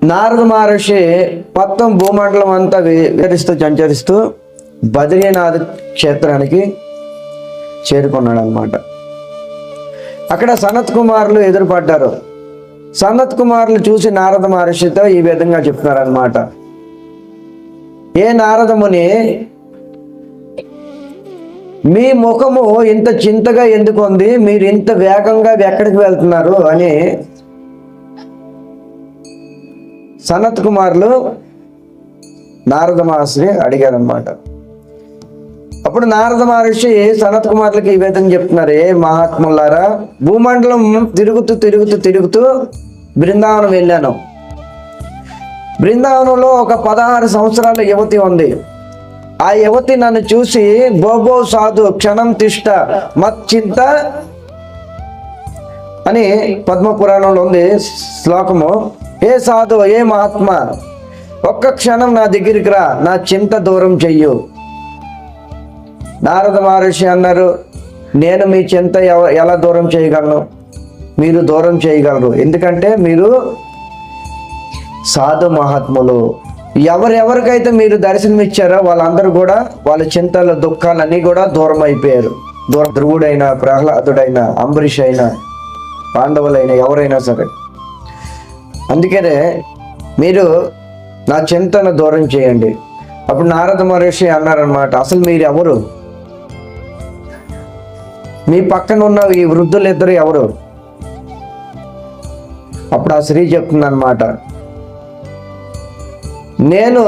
నారద మహర్షి మొత్తం భూమండలం అంతా సంచరిస్తూ బద్రీనాథ్ క్షేత్రానికి చేరుకున్నాడు అన్నమాట. అక్కడ సనత్ కుమారులు ఎదురుపడ్డారు. సనత్ కుమారులు చూసి నారద మహర్షితో ఈ విధంగా చెప్తున్నారన్నమాట. ఏ నారదముని, మీ ముఖము ఇంత చింతగా ఎందుకు ఉంది, మీరు ఇంత వేగంగా ఎక్కడికి వెళ్తున్నారు అని సనత్ కుమారులు నారద మహర్షి అడిగారనమాట. అప్పుడు నారద మహర్షి సనత్ కుమారులకి ఈ విధంగా చెప్తున్నారు, ఏ మహాత్ములారా, భూమండలం తిరుగుతూ బృందావనం వెళ్ళాను. బృందావనంలో ఒక 16 సంవత్సరాల యువతి ఉంది. ఆ యువతి నన్ను చూసి, బోబో సాధు క్షణం తిష్ట మచ్చింత అని పద్మపురాణంలో ఉంది శ్లోకము. ఏ సాధు, ఏ మహాత్మ, ఒక్క క్షణం నా దగ్గరికి రా, నా చింత దూరం చెయ్యు. నారద మహర్షి అన్నారు, నేను మీ చింత ఎలా దూరం చేయగలను? మీరు దూరం చేయగలరు, ఎందుకంటే మీరు సాధు మహాత్ములు. ఎవరెవరికైతే మీరు దర్శనమిచ్చారో వాళ్ళందరూ కూడా వాళ్ళ చింతల దుఃఖాలన్నీ కూడా దూరం అయిపోయారు. ధ్రువుడైనా, ప్రహ్లాదుడైనా, అంబరీష్ అయినా, పాండవులైనా, ఎవరైనా సరే. అందుకనే మీరు నా చింతను దూరం చేయండి. అప్పుడు నారద మహర్షి అన్నారనమాట, అసలు మీరు ఎవరు? మీ పక్కన ఉన్న ఈ వృద్ధులు ఇద్దరు ఎవరు? అప్పుడు ఆ స్త్రీ చెప్తుందన్నమాట, నేను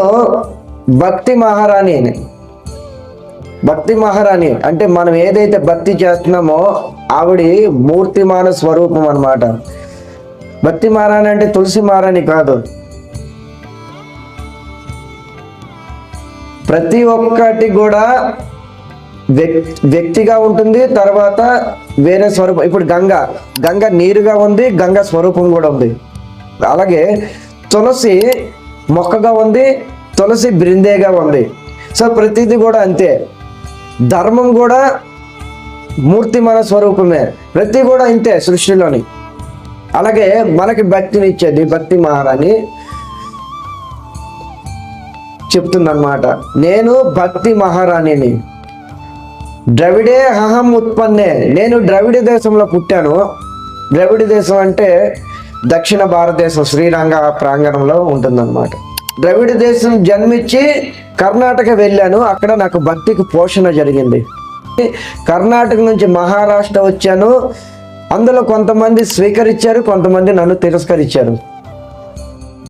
భక్తి మహారాణి. భక్తి మహారాణి అంటే మనం ఏదైతే భక్తి చేస్తున్నామో ఆవిడ మూర్తిమాన స్వరూపం అన్నమాట. భక్తి మహారాణి అంటే తులసి మహారాణి కాదు. ప్రతి ఒక్కటి కూడా వ్యక్తిగా ఉంటుంది, తర్వాత వేరే స్వరూపం. ఇప్పుడు గంగ నీరుగా ఉంది, గంగ స్వరూపం కూడా ఉంది. అలాగే తులసి మొక్కగా ఉంది, తులసి బృందేగా ఉంది. సో ప్రతిదీ కూడా అంతే. ధర్మం కూడా మూర్తిమాన స్వరూపమే, ప్రతి కూడా ఇంతే సృష్టిలోని. అలాగే మనకి భక్తినిచ్చేది భక్తి మహారాణి చెప్తుందన్నమాట, నేను భక్తి మహారాణిని. ద్రవిడే అహం ఉత్పన్నే, నేను ద్రవిడ దేశంలో పుట్టాను. ద్రవిడ దేశం అంటే దక్షిణ భారతదేశం, శ్రీరంగ ప్రాంగణంలో ఉంటుందన్నమాట. ద్రవిడ దేశం జన్మించి కర్ణాటక వెళ్ళాను, అక్కడ నాకు భక్తికి పోషణ జరిగింది. కర్ణాటక నుంచి మహారాష్ట్ర వచ్చాను, అందులో కొంతమంది స్వీకరించారు, కొంతమంది నన్ను తిరస్కరించారు.